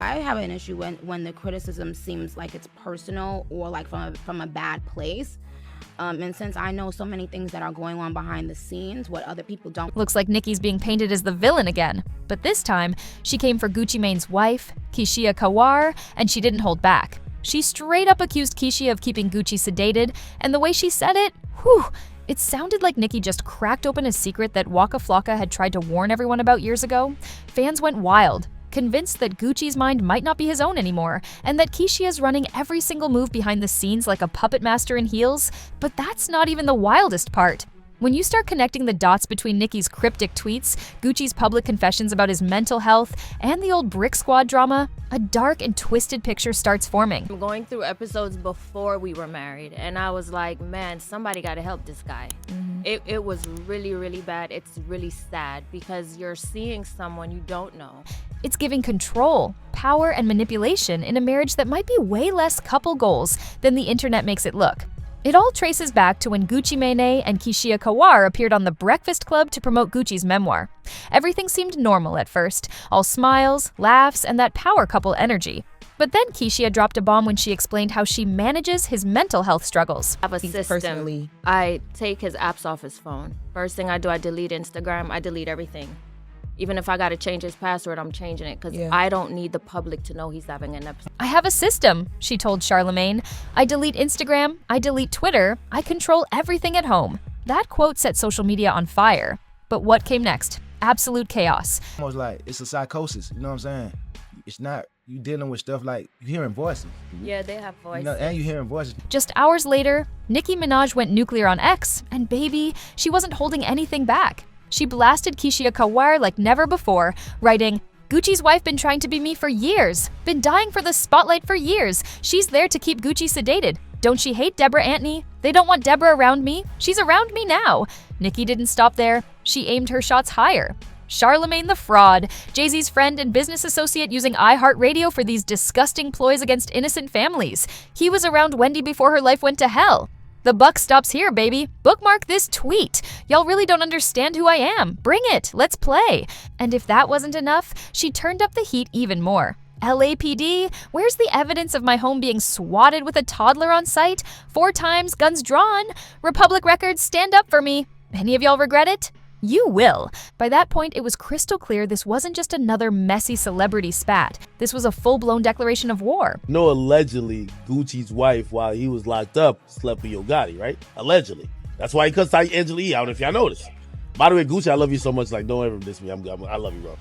I have an issue when the criticism seems like it's personal or like from a bad place. And since I know so many things that are going on behind the scenes, what other people don't. Looks like Nicki's being painted as the villain again. But this time, she came for Gucci Mane's wife, Keyshia Ka'oir, and she didn't hold back. She straight up accused Keyshia of keeping Gucci sedated, and the way she said it, whew, it sounded like Nicki just cracked open a secret that Waka Flocka had tried to warn everyone about years ago. Fans went wild, convinced that Gucci's mind might not be his own anymore, and that Keyshia's running every single move behind the scenes like a puppet master in heels. But that's not even the wildest part. When you start connecting the dots between Nicki's cryptic tweets, Gucci's public confessions about his mental health, and the old Brick Squad drama, a dark and twisted picture starts forming. I'm going through episodes before we were married, and I was like, man, somebody got to help this guy. It was really, really bad. It's really sad because you're seeing someone you don't know. It's giving control, power, and manipulation in a marriage that might be way less couple goals than the internet makes it look. It all traces back to when Gucci Mane and Keyshia Ka'oir appeared on The Breakfast Club to promote Gucci's memoir. Everything seemed normal at first, all smiles, laughs, and that power couple energy. But then Keyshia dropped a bomb when she explained how she manages his mental health struggles. I have a system. I take his apps off his phone. First thing I do, I delete Instagram. I delete everything. Even if I got to change his password, I'm changing it because I don't need the public to know he's having an episode. I have a system, she told Charlemagne. I delete Instagram, I delete Twitter, I control everything at home. That quote set social media on fire. But what came next? Absolute chaos. Almost like it's a psychosis, you know what I'm saying? It's not, you dealing with stuff like you hearing voices. Yeah, they have voices. You know, and you hearing voices. Just hours later, Nicki Minaj went nuclear on X, and baby, she wasn't holding anything back. She blasted Keyshia Ka'oir like never before, writing, "Gucci's wife been trying to be me for years, been dying for the spotlight for years. She's there to keep Gucci sedated. Don't she hate Deborah Antony? They don't want Deborah around me. She's around me now." Nicki didn't stop there. She aimed her shots higher. Charlemagne the fraud, Jay-Z's friend and business associate using iHeartRadio for these disgusting ploys against innocent families. He was around Wendy before her life went to hell. The buck stops here, baby. Bookmark this tweet. Y'all really don't understand who I am. Bring it. Let's play. And if that wasn't enough, she turned up the heat even more. LAPD, where's the evidence of my home being swatted with a toddler on site? 4 times, guns drawn. Republic Records, stand up for me. Any of y'all regret it? You will. By that point, it was crystal clear this wasn't just another messy celebrity spat. This was a full-blown declaration of war. No, allegedly, Gucci's wife, while he was locked up, slept with Yo Gotti, right? Allegedly. That's why he cussed out Angela Yee. I don't know if y'all noticed. By the way, Gucci, I love you so much. Like, don't ever diss me. I love you, bro.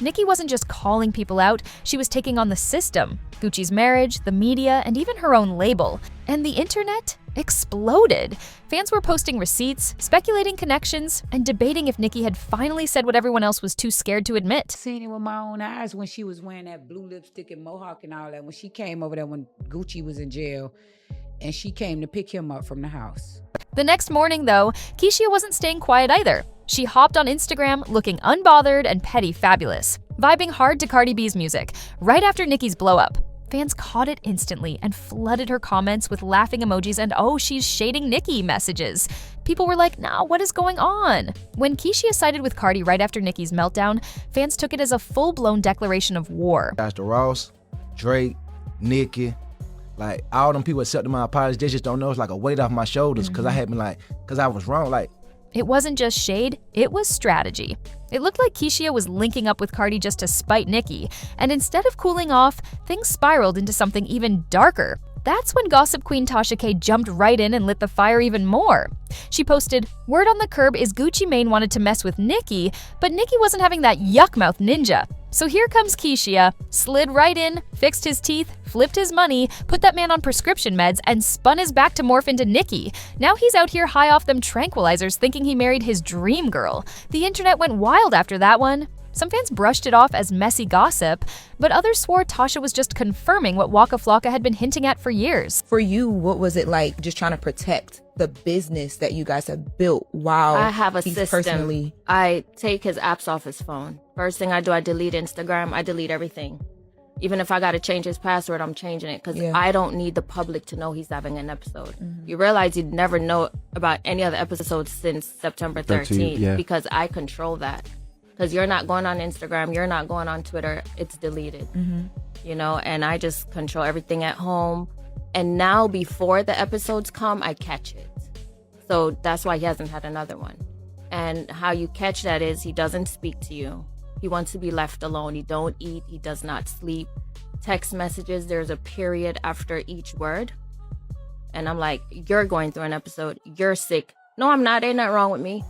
Nicki wasn't just calling people out, she was taking on the system, Gucci's marriage, the media, and even her own label. And the internet exploded. Fans were posting receipts, speculating connections, and debating if Nicki had finally said what everyone else was too scared to admit. Seen it with my own eyes when she was wearing that blue lipstick and mohawk and all that, when she came over there when Gucci was in jail, and she came to pick him up from the house. The next morning, though, Keyshia wasn't staying quiet either. She hopped on Instagram looking unbothered and petty fabulous, vibing hard to Cardi B's music, right after Nicki's blow-up. Fans caught it instantly and flooded her comments with laughing emojis and "oh, she's shading Nicki" messages. People were like, nah, what is going on? When Keyshia sided with Cardi right after Nicki's meltdown, fans took it as a full-blown declaration of war. Dr. Ross, Drake, Nicki, like all them people accepting my apologies, they just don't know. It's like a weight off my shoulders because I had been like, because I was wrong. Like, it wasn't just shade, it was strategy. It looked like Keyshia was linking up with Cardi just to spite Nicki, and instead of cooling off, things spiraled into something even darker. That's when gossip queen Tasha K jumped right in and lit the fire even more. She posted, "Word on the curb is Gucci Mane wanted to mess with Nicki, but Nicki wasn't having that yuck mouth ninja. So here comes Keyshia, slid right in, fixed his teeth, flipped his money, put that man on prescription meds, and spun his back to morph into Nicki. Now he's out here high off them tranquilizers thinking he married his dream girl. The internet went wild after that one. Some fans brushed it off as messy gossip, but others swore Tasha was just confirming what Waka Flocka had been hinting at for years. For you, what was it like just trying to protect the business that you guys have built while I have a he's system. personally... I take his apps off his phone. First thing I do, I delete Instagram. I delete everything. Even if I got to change his password, I'm changing it because I don't need the public to know he's having an episode. You realize you'd never know about any other episodes since September 13th because I control that. because you're not going on Instagram, you're not going on Twitter, it's deleted. You know, and I just control everything at home. And now before the episodes come, I catch it. So that's why he hasn't had another one. And how you catch that is he doesn't speak to you. He wants to be left alone. He don't eat. He does not sleep. Text messages, there's a period after each word. And I'm like, you're going through an episode. You're sick. No, I'm not. Ain't nothing wrong with me.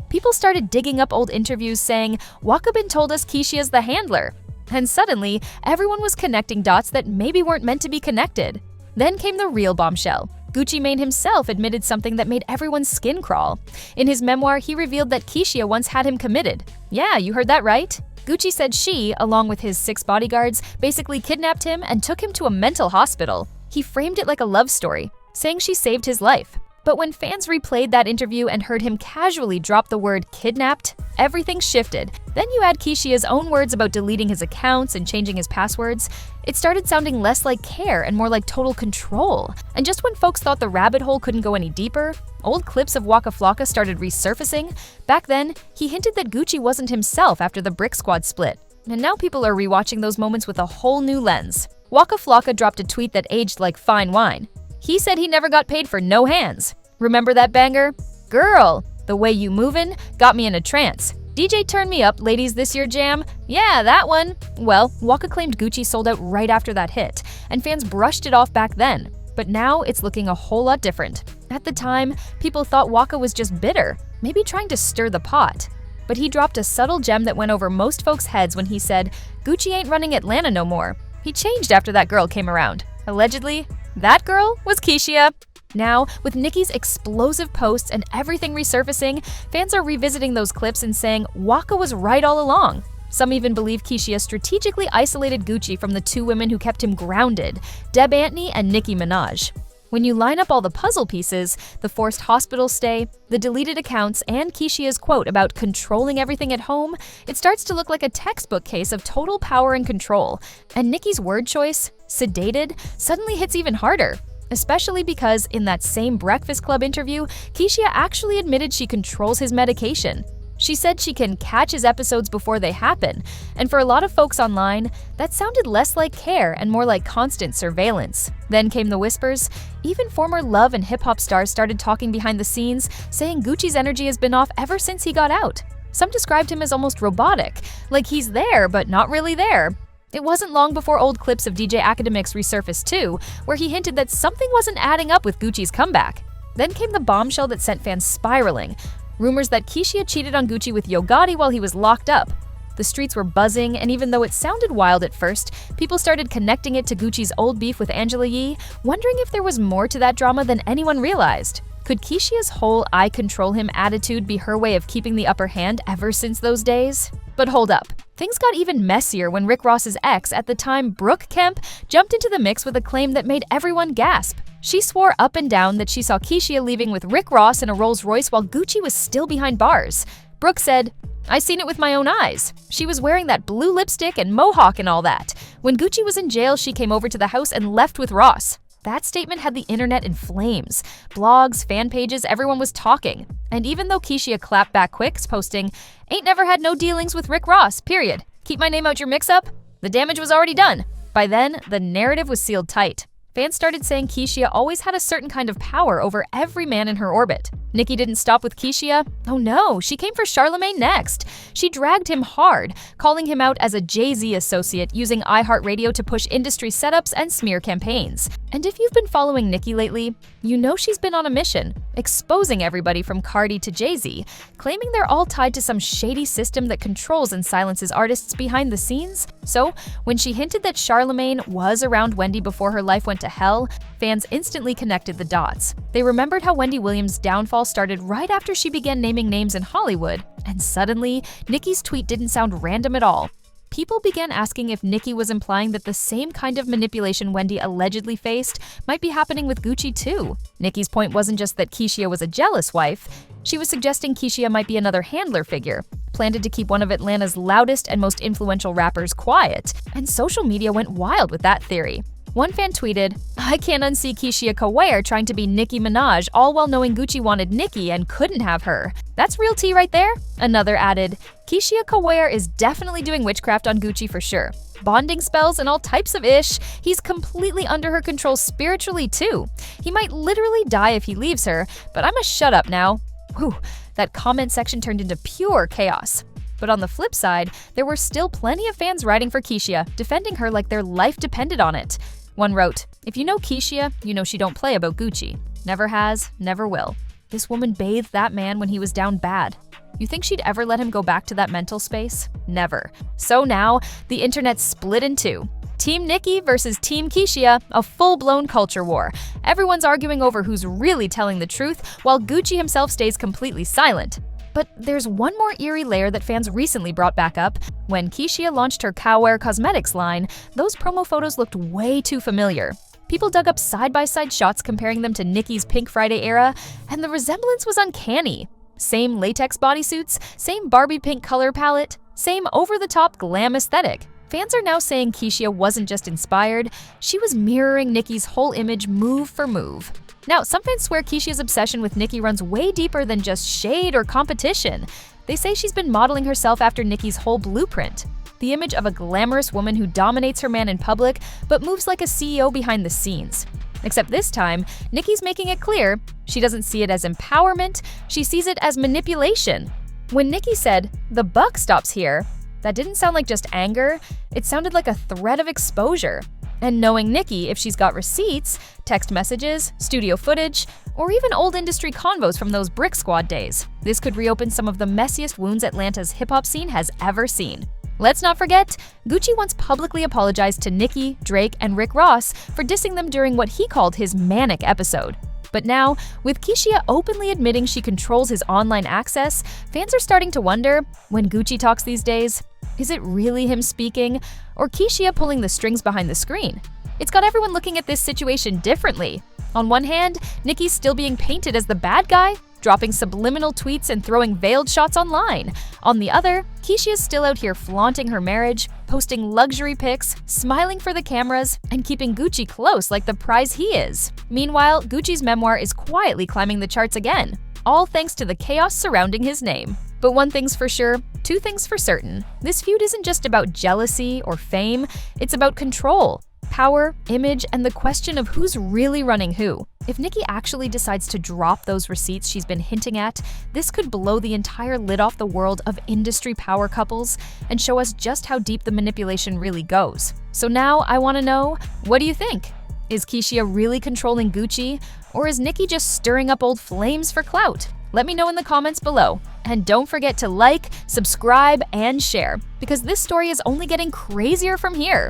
People started digging up old interviews saying, Wakabin told us Keyshia's the handler. And suddenly, everyone was connecting dots that maybe weren't meant to be connected. Then came the real bombshell. Gucci Mane himself admitted something that made everyone's skin crawl. In his memoir, he revealed that Keyshia once had him committed. Yeah, you heard that right. Gucci said she, along with his 6 bodyguards, basically kidnapped him and took him to a mental hospital. He framed it like a love story, saying she saved his life. But when fans replayed that interview and heard him casually drop the word kidnapped, everything shifted. Then you add Keyshia's own words about deleting his accounts and changing his passwords. It started sounding less like care and more like total control. And just when folks thought the rabbit hole couldn't go any deeper, old clips of Waka Flocka started resurfacing. Back then, he hinted that Gucci wasn't himself after the Brick Squad split. And now people are rewatching those moments with a whole new lens. Waka Flocka dropped a tweet that aged like fine wine. He said he never got paid for no hands. Remember that banger? Girl, the way you movin' got me in a trance. DJ Turn Me Up, Ladies This Year Jam? Yeah, that one. Well, Waka claimed Gucci sold out right after that hit, and fans brushed it off back then. But now it's looking a whole lot different. At the time, people thought Waka was just bitter, maybe trying to stir the pot. But he dropped a subtle gem that went over most folks' heads when he said, Gucci ain't running Atlanta no more. He changed after that girl came around. Allegedly, that girl was Keyshia. Now, with Nicki's explosive posts and everything resurfacing, fans are revisiting those clips and saying Waka was right all along. Some even believe Keyshia strategically isolated Gucci from the 2 women who kept him grounded, Deb Antony and Nicki Minaj. When you line up all the puzzle pieces, the forced hospital stay, the deleted accounts, and Keyshia's quote about controlling everything at home, it starts to look like a textbook case of total power and control. And Nicki's word choice, sedated, suddenly hits even harder. Especially because in that same Breakfast Club interview, Keyshia actually admitted she controls his medication. She said she can catch his episodes before they happen, and for a lot of folks online, that sounded less like care and more like constant surveillance. Then came the whispers. Even former love and hip-hop stars started talking behind the scenes, saying Gucci's energy has been off ever since he got out. Some described him as almost robotic, like he's there but not really there. It wasn't long before old clips of DJ Academics resurfaced too, where he hinted that something wasn't adding up with Gucci's comeback. Then came the bombshell that sent fans spiraling. Rumors that Keyshia cheated on Gucci with Yo Gotti while he was locked up. The streets were buzzing, and even though it sounded wild at first, people started connecting it to Gucci's old beef with Angela Yee, wondering if there was more to that drama than anyone realized. Could Keyshia's whole I control him attitude be her way of keeping the upper hand ever since those days? But hold up. Things got even messier when Rick Ross's ex, at the time Brooke Kemp, jumped into the mix with a claim that made everyone gasp. She swore up and down that she saw Keyshia leaving with Rick Ross in a Rolls Royce while Gucci was still behind bars. Brooke said, I seen it with my own eyes. She was wearing that blue lipstick and mohawk and all that. When Gucci was in jail, she came over to the house and left with Ross. That statement had the internet in flames. Blogs, fan pages, everyone was talking. And even though Keyshia clapped back quick, posting, ain't never had no dealings with Rick Ross, period. Keep my name out your mix-up? The damage was already done. By then, the narrative was sealed tight. Fans started saying Keyshia always had a certain kind of power over every man in her orbit. Nicki didn't stop with Keyshia. Oh no, she came for Charlemagne next. She dragged him hard, calling him out as a Jay-Z associate using iHeartRadio to push industry setups and smear campaigns. And if you've been following Nicki lately, you know she's been on a mission, exposing everybody from Cardi to Jay-Z, claiming they're all tied to some shady system that controls and silences artists behind the scenes. So, when she hinted that Charlemagne was around Wendy before her life went to hell, fans instantly connected the dots. They remembered how Wendy Williams' downfall started right after she began naming names in Hollywood, and suddenly, Nicki's tweet didn't sound random at all. People began asking if Nicki was implying that the same kind of manipulation Wendy allegedly faced might be happening with Gucci too. Nicki's point wasn't just that Keyshia was a jealous wife. She was suggesting Keyshia might be another handler figure, planted to keep one of Atlanta's loudest and most influential rappers quiet, and social media went wild with that theory. One fan tweeted, "I can't unsee Keyshia Ka'oir trying to be Nicki Minaj, all while knowing Gucci wanted Nicki and couldn't have her. That's real tea right there." Another added, "Keyshia Ka'oir is definitely doing witchcraft on Gucci for sure. Bonding spells and all types of ish. He's completely under her control spiritually too. He might literally die if he leaves her, but I'ma shut up now." Whew, that comment section turned into pure chaos. But on the flip side, there were still plenty of fans riding for Keyshia, defending her like their life depended on it. One wrote, "If you know Keyshia, you know she don't play about Gucci. Never has, never will. This woman bathed that man when he was down bad. You think she'd ever let him go back to that mental space? Never." So now, the internet split in two. Team Nicki versus Team Keyshia, a full-blown culture war. Everyone's arguing over who's really telling the truth, while Gucci himself stays completely silent. But there's one more eerie layer that fans recently brought back up. When Keyshia launched her Ka'oir cosmetics line, those promo photos looked way too familiar. People dug up side-by-side shots comparing them to Nicki's Pink Friday era, and the resemblance was uncanny. Same latex bodysuits, same Barbie pink color palette, same over-the-top glam aesthetic. Fans are now saying Keyshia wasn't just inspired, she was mirroring Nicki's whole image move for move. Now, some fans swear Keyshia's obsession with Nicki runs way deeper than just shade or competition. They say she's been modeling herself after Nicki's whole blueprint. The image of a glamorous woman who dominates her man in public, but moves like a CEO behind the scenes. Except this time, Nicki's making it clear she doesn't see it as empowerment, she sees it as manipulation. When Nicki said, "The buck stops here," that didn't sound like just anger, it sounded like a threat of exposure. And knowing Nicki, if she's got receipts, text messages, studio footage, or even old industry convos from those Brick Squad days, this could reopen some of the messiest wounds Atlanta's hip-hop scene has ever seen. Let's not forget, Gucci once publicly apologized to Nicki, Drake, and Rick Ross for dissing them during what he called his manic episode. But now, with Keyshia openly admitting she controls his online access, fans are starting to wonder, when Gucci talks these days, is it really him speaking, or Keyshia pulling the strings behind the screen? It's got everyone looking at this situation differently. On one hand, Nicki's still being painted as the bad guy, dropping subliminal tweets and throwing veiled shots online. On the other, Keyshia's still out here flaunting her marriage, posting luxury pics, smiling for the cameras, and keeping Gucci close like the prize he is. Meanwhile, Gucci's memoir is quietly climbing the charts again, all thanks to the chaos surrounding his name. But one thing's for sure, two things for certain. This feud isn't just about jealousy or fame, it's about control, power, image, and the question of who's really running who. If Nicki actually decides to drop those receipts she's been hinting at, this could blow the entire lid off the world of industry power couples and show us just how deep the manipulation really goes. So now I want to know, what do you think? Is Keyshia really controlling Gucci, or is Nicki just stirring up old flames for clout? Let me know in the comments below. And don't forget to like, subscribe, and share, because this story is only getting crazier from here.